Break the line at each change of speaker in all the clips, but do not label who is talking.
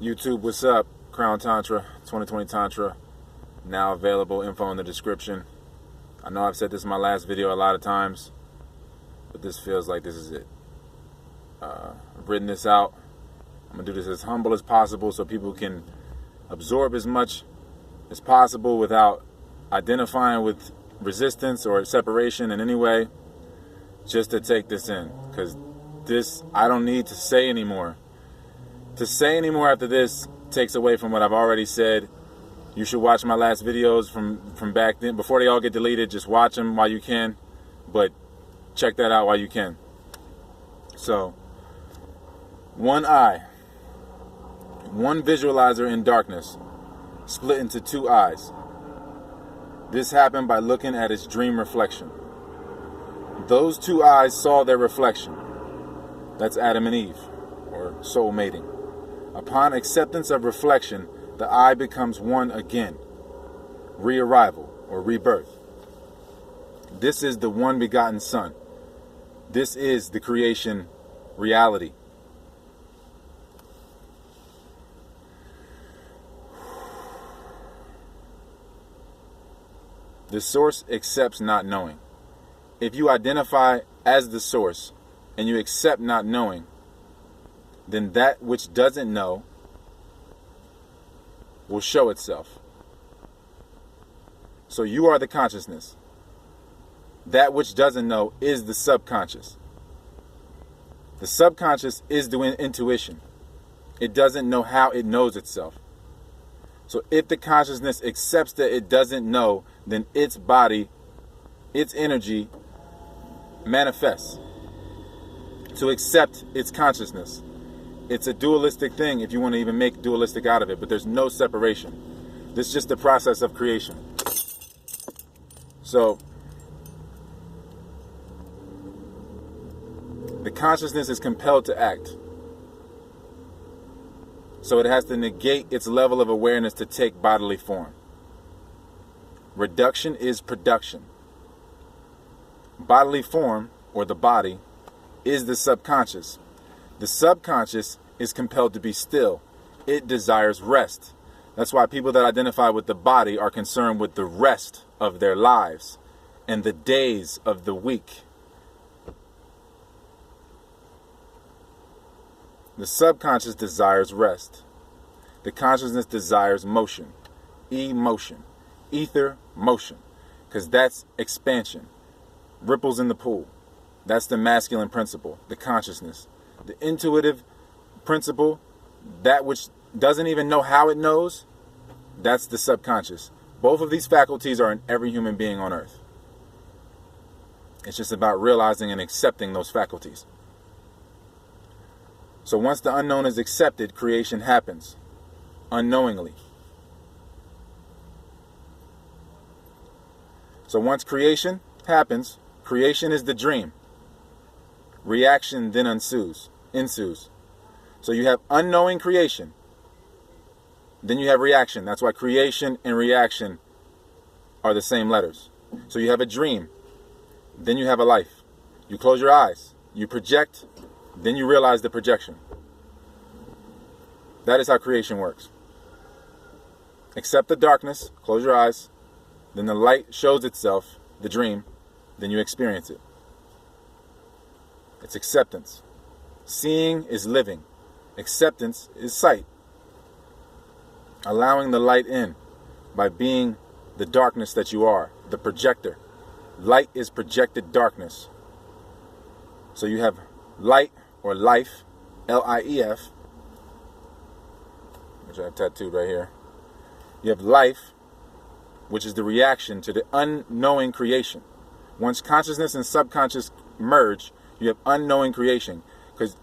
YouTube, what's up? Crown Tantra, 2020 Tantra, now available, info in the description. I know I've said this in my last video a lot of times, but this feels like this is it. I've written this out. I'm going to do this as humble as possible so people can absorb as much as possible without identifying with resistance or separation in any way, just to take this in. Because this, I don't need to say anymore. To say anymore after this takes away from what I've already said. You should watch my last videos from back then. Before they all get deleted, just watch them while you can. But check that out while you can. So, one eye. One visualizer in darkness split into two eyes. This happened by looking at its dream reflection. Those two eyes saw their reflection. That's Adam and Eve, or soul mating. Upon acceptance of reflection, the eye becomes one again. Re-arrival, or rebirth. This is the one begotten Son. This is the creation reality. The source accepts not knowing. If you identify as the source and you accept not knowing, then that which doesn't know will show itself. So you are the consciousness. That which doesn't know is the subconscious. The subconscious is the intuition. It doesn't know how it knows itself. So if the consciousness accepts that it doesn't know, then its body, its energy manifests to accept its consciousness. It's a dualistic thing if you want to even make dualistic out of it, but there's no separation. This is just the process of creation. So, the consciousness is compelled to act. So it has to negate its level of awareness to take bodily form. Reduction is production. Bodily form, or the body, is the subconscious. The subconscious is compelled to be still. It desires rest. That's why people that identify with the body are concerned with the rest of their lives and the days of the week. The subconscious desires rest. The consciousness desires motion. Emotion. Ether, motion. Because that's expansion. Ripples in the pool. That's the masculine principle, the consciousness. The intuitive principle, that which doesn't even know how it knows, that's the subconscious. Both of these faculties are in every human being on earth. It's just about realizing and accepting those faculties. So once the unknown is accepted, creation happens unknowingly. So once creation happens, creation is the dream. Reaction then ensues. So you have unknowing creation. Then you have reaction. That's why creation and reaction are the same letters. So you have a dream. Then you have a life. You close your eyes. You project. Then you realize the projection. That is how creation works. Accept the darkness. Close your eyes. Then the light shows itself, the dream. Then you experience it. It's acceptance. Seeing is living. Acceptance is sight. Allowing the light in by being the darkness that you are, the projector. Light is projected darkness. So you have light or life, L-I-E-F, which I have tattooed right here. You have life, which is the reaction to the unknowing creation. Once consciousness and subconscious merge, you have unknowing creation, because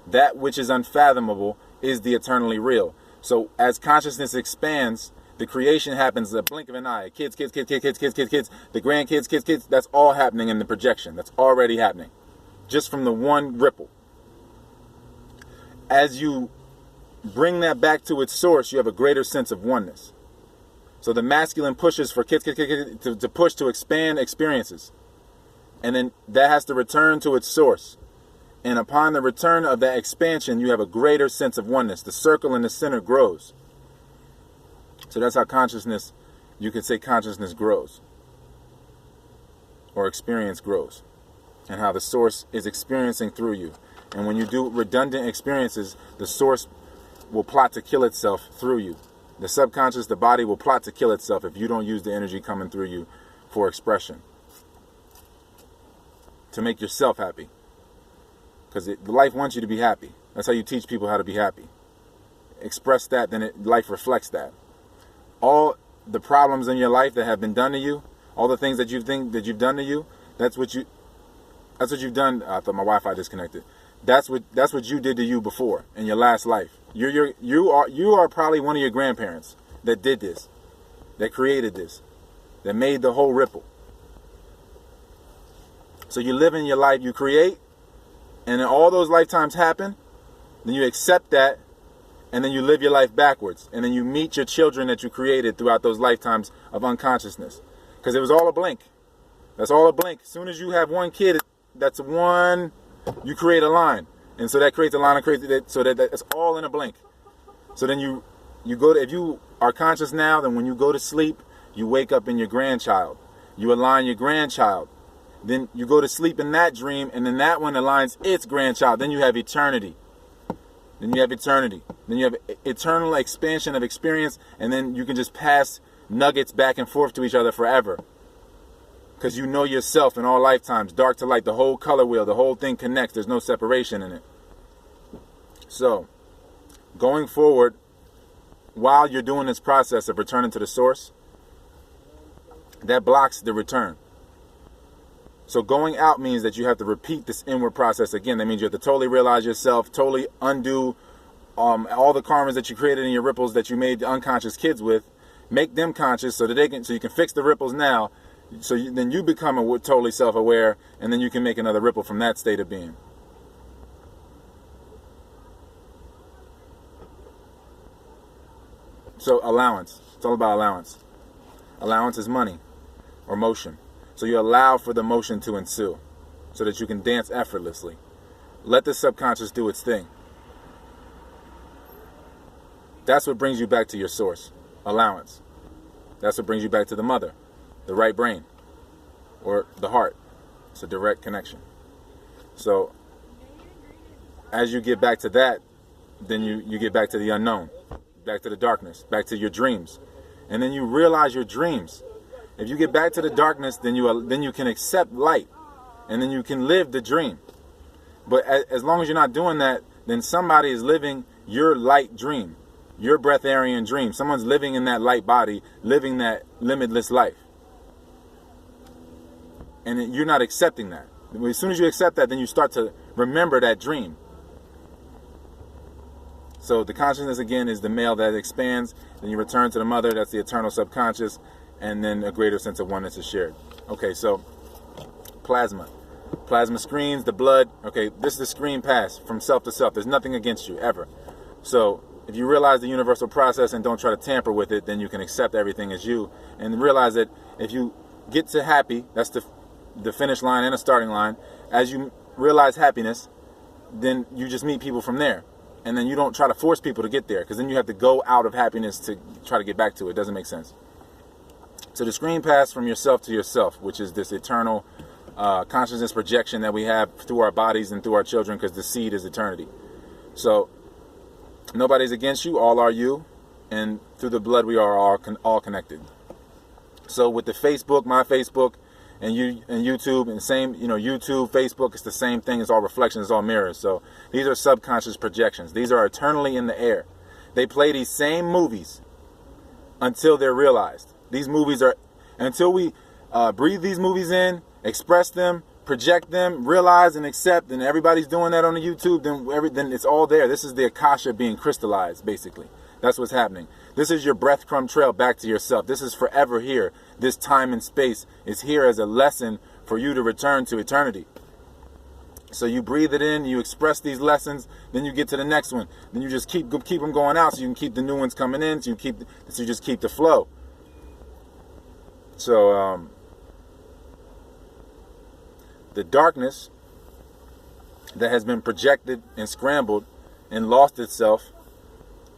that which is unfathomable is the eternally real. So as consciousness expands, the creation happens in a blink of an eye. Kids, the grandkids, kids, that's all happening in the projection. That's already happening, just from the one ripple. As you bring that back to its source, you have a greater sense of oneness. So the masculine pushes for kids to push to expand experiences. And then that has to return to its source. And upon the return of that expansion, you have a greater sense of oneness. The circle in the center grows. So that's how consciousness, you could say consciousness grows. Or experience grows. And how the source is experiencing through you. And when you do redundant experiences, the source will plot to kill itself through you. The subconscious, the body will plot to kill itself if you don't use the energy coming through you for expression. To make yourself happy. Because life wants you to be happy. That's how you teach people how to be happy. Express that, then life reflects that. All the problems in your life that have been done to you, all the things that you think that you've done to you, that's what you've done. I thought my Wi-Fi disconnected. That's what you did to you before in your last life. You are probably one of your grandparents that did this, that created this, that made the whole ripple. So you live in your life, you create, and then all those lifetimes happen, then you accept that, and then you live your life backwards. And then you meet your children that you created throughout those lifetimes of unconsciousness. Because it was all a blink. That's all a blink. As soon as you have one kid, that's one, you create a line. And so that creates a line, so that it's all in a blink. So then you go to, if you are conscious now, then when you go to sleep, you wake up in your grandchild. You align your grandchild. Then you go to sleep in that dream, and then that one aligns its grandchild. Then you have eternity. Then you have eternity. Then you have eternal expansion of experience, and then you can just pass nuggets back and forth to each other forever. Because you know yourself in all lifetimes, dark to light, the whole color wheel, the whole thing connects. There's no separation in it. So, going forward, while you're doing this process of returning to the source, that blocks the return. So going out means that you have to repeat this inward process again. That means you have to totally realize yourself, totally undo all the karmas that you created in your ripples that you made the unconscious kids with. Make them conscious so that so you can fix the ripples now. So then you become totally self-aware, and then you can make another ripple from that state of being. So allowance. It's all about allowance. Allowance is money or motion. So you allow for the motion to ensue so that you can dance effortlessly. Let the subconscious do its thing. That's what brings you back to your source. Allowance. That's what brings you back to the mother, the right brain, or the heart. It's a direct connection. So as you get back to that, then you get back to the unknown, back to the darkness, back to your dreams. And then you realize your dreams. If you get back to the darkness, then you can accept light, and then you can live the dream. But as long as you're not doing that, then somebody is living your light dream, your breatharian dream. Someone's living in that light body, living that limitless life. And you're not accepting that. As soon as you accept that, then you start to remember that dream. So the consciousness, again, is the male that expands. Then you return to the mother. That's the eternal subconscious. And then a greater sense of oneness is shared. Okay, so plasma. Plasma screens, the blood. Okay, this is the screen pass from self to self. There's nothing against you, ever. So if you realize the universal process and don't try to tamper with it, then you can accept everything as you. And realize that if you get to happy, that's the finish line and a starting line. As you realize happiness, then you just meet people from there. And then you don't try to force people to get there, because then you have to go out of happiness to try to get back to it. It doesn't make sense. So the screen pass from yourself to yourself, which is this eternal consciousness projection that we have through our bodies and through our children, because the seed is eternity. So nobody's against you, all are you, and through the blood we are all connected. So with the Facebook, my Facebook, and YouTube, and same, YouTube, Facebook, it's the same thing. It's all reflections, it's all mirrors. So these are subconscious projections. These are eternally in the air. They play these same movies until they're realized. These movies are, until we breathe these movies in, express them, project them, realize and accept, and everybody's doing that on the YouTube, then it's all there. This is the Akasha being crystallized, basically. That's what's happening. This is your breadcrumb trail back to yourself. This is forever here. This time and space is here as a lesson for you to return to eternity. So you breathe it in, you express these lessons, then you get to the next one. Then you just keep them going out, so you can keep the new ones coming in, so you just keep the flow. So the darkness that has been projected and scrambled and lost itself,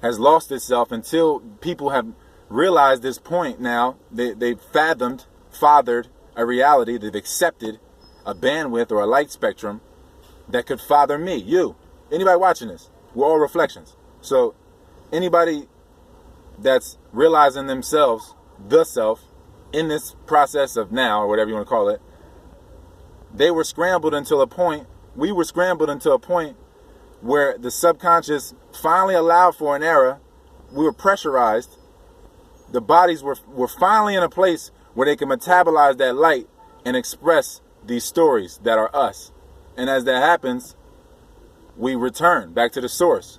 has lost itself until people have realized this point now. They've fathered a reality. They've accepted a bandwidth or a light spectrum that could father me, you, anybody watching this. We're all reflections. So anybody that's realizing themselves, the self, in this process of now, or whatever you want to call it, we were scrambled until a point where the subconscious finally allowed for an era. We were pressurized. The bodies were finally in a place where they can metabolize that light and express these stories that are us. And as that happens, we return back to the source,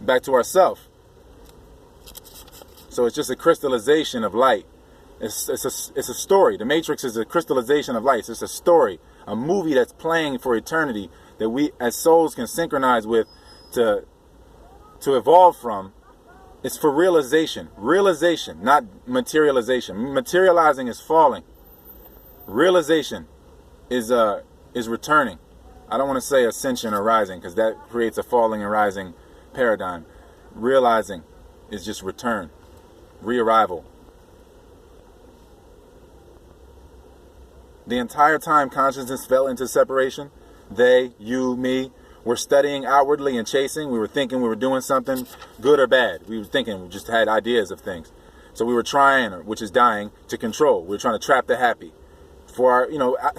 back to ourself. So it's just a crystallization of light. It's a story. The Matrix is a crystallization of light. It's a story, a movie that's playing for eternity that we as souls can synchronize with to evolve from. It's for realization, not materialization. Materializing is falling. Realization is returning. I don't want to say ascension or rising, because that creates a falling and rising paradigm. Realizing is just return, re-arrival. The entire time consciousness fell into separation, they, you, me, were studying outwardly and chasing. We were thinking we were doing something good or bad. We were thinking, we just had ideas of things. So we were trying, which is dying, to control. We were trying to trap the happy. For our,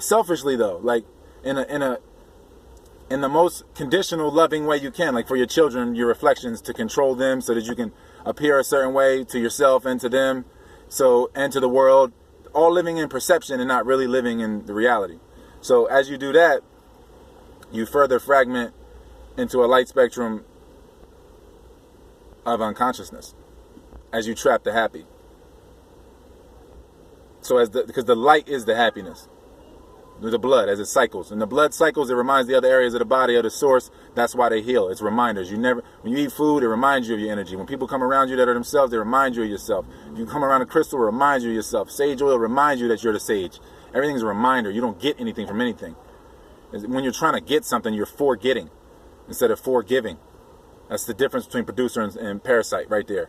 selfishly though, like in the most conditional, loving way you can, like for your children, your reflections, to control them so that you can appear a certain way to yourself and to them, and to the world, all living in perception and not really living in the reality. So as you do that, you further fragment into a light spectrum of unconsciousness as you trap the happy. So because the light is the happiness, the blood as it cycles, and the blood cycles, it reminds the other areas of the body of the source. That's why they heal. It's reminders. When you eat food, it reminds you of your energy. When people come around you that are themselves, they remind you of yourself. If you come around a crystal, it reminds you of yourself. Sage oil reminds you that you're the sage. Everything's a reminder. You don't get anything from anything. When you're trying to get something, you're forgetting instead of forgiving. That's the difference between producer and parasite right there.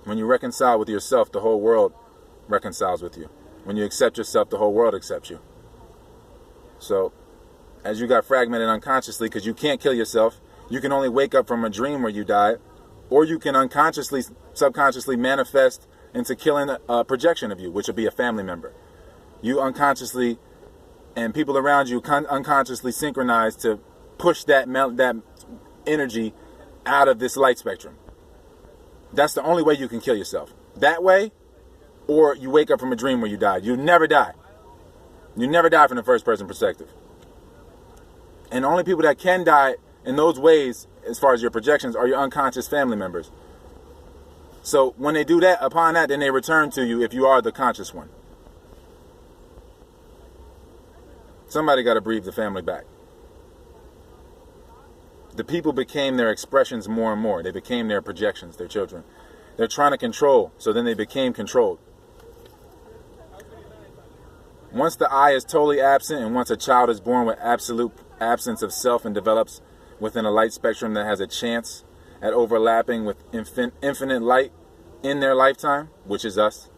When you reconcile with yourself, the whole world reconciles with you. When you accept yourself, the whole world accepts you. So, as you got fragmented unconsciously, because you can't kill yourself, you can only wake up from a dream where you died, or you can unconsciously, subconsciously manifest into killing a projection of you, which would be a family member. You unconsciously, and people around you unconsciously synchronize to push that energy out of this light spectrum. That's the only way you can kill yourself. That way, or you wake up from a dream where you died. You never die. You never die from the first person perspective. And the only people that can die in those ways, as far as your projections, are your unconscious family members. So when they do that, upon that, then they return to you if you are the conscious one. Somebody got to breathe the family back. The people became their expressions more and more. They became their projections, their children. They're trying to control, so then they became controlled. Once the I is totally absent, and once a child is born with absolute absence of self and develops within a light spectrum that has a chance at overlapping with infinite light in their lifetime, which is us.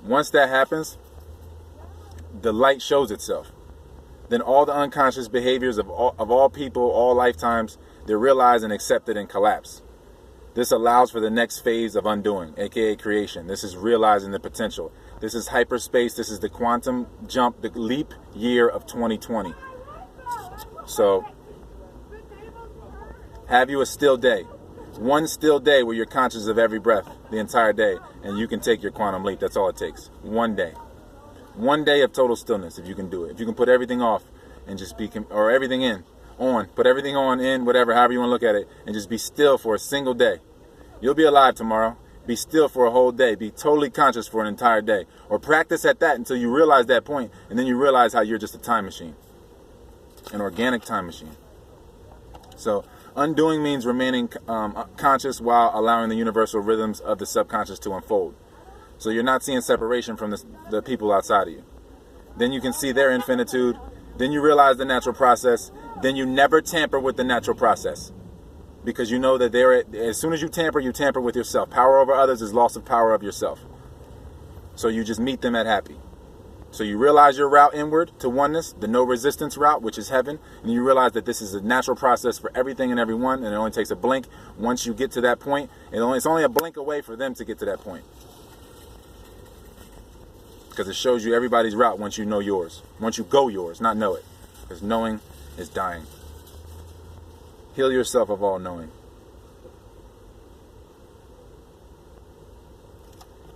Once that happens, the light shows itself. Then all the unconscious behaviors of all people, all lifetimes, they're realized and accepted and collapse. This allows for the next phase of undoing, aka creation. This is realizing the potential. This is hyperspace. This is the quantum jump, the leap year of 2020. So, have you a still day. One still day where you're conscious of every breath the entire day, and you can take your quantum leap. That's all it takes. One day. One day of total stillness, if you can do it. If you can put everything off and just be, or everything put everything on, in, whatever, however you want to look at it, and just be still for a single day. You'll be alive tomorrow. Be still for a whole day. Be totally conscious for an entire day. Or practice at that until you realize that point, and then you realize how you're just a time machine. An organic time machine. So, undoing means remaining conscious while allowing the universal rhythms of the subconscious to unfold. So you're not seeing separation from the people outside of you. Then you can see their infinitude, Then you realize the natural process. Then you never tamper with the natural process. Because you know that as soon as you tamper with yourself. Power over others is loss of power of yourself. So you just meet them at happy. So you realize your route inward to oneness, the no resistance route, which is heaven. And you realize that this is a natural process for everything and everyone. And it only takes a blink. Once you get to that point, it's only a blink away for them to get to that point. Because it shows you everybody's route once you know yours. Once you go yours, not know it. Because knowing is dying. Heal yourself of all knowing.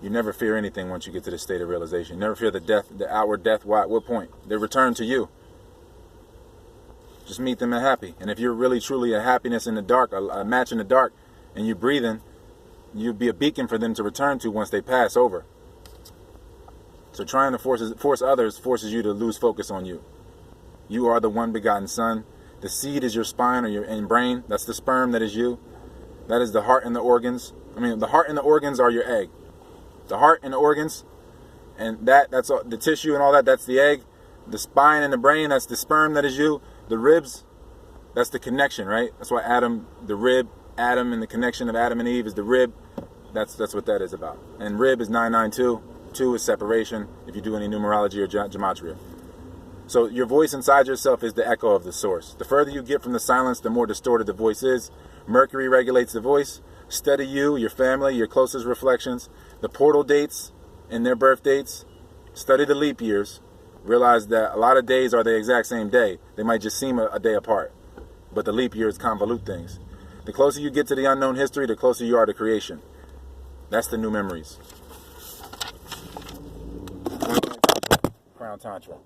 You never fear anything once you get to the state of realization. You never fear the outward death. Why? At what point? They return to you. Just meet them at happy. And if you're really truly a happiness in the dark, a match in the dark, and you're breathing, you'd be a beacon for them to return to once they pass over. So trying to force others forces you to lose focus on you. You are the one begotten Son. The seed is your spine or your brain. That's the sperm that is you. That is the heart and the organs. The heart and the organs are your egg. The heart and the organs, and that's all, the tissue and all that, that's the egg. The spine and the brain, that's the sperm that is you. The ribs, that's the connection, right? That's why Adam, the rib, Adam, and the connection of Adam and Eve is the rib. That's what that is about. And rib is 992. 2 is separation, if you do any numerology or gematria. So your voice inside yourself is the echo of the source. The further you get from the silence, the more distorted the voice is. Mercury regulates the voice. Study you, your family, your closest reflections, the portal dates and their birth dates. Study the leap years. Realize that a lot of days are the exact same day. They might just seem a day apart. But the leap years convolute things. The closer you get to the unknown history, the closer you are to creation. That's the new memories. Crown Tantra.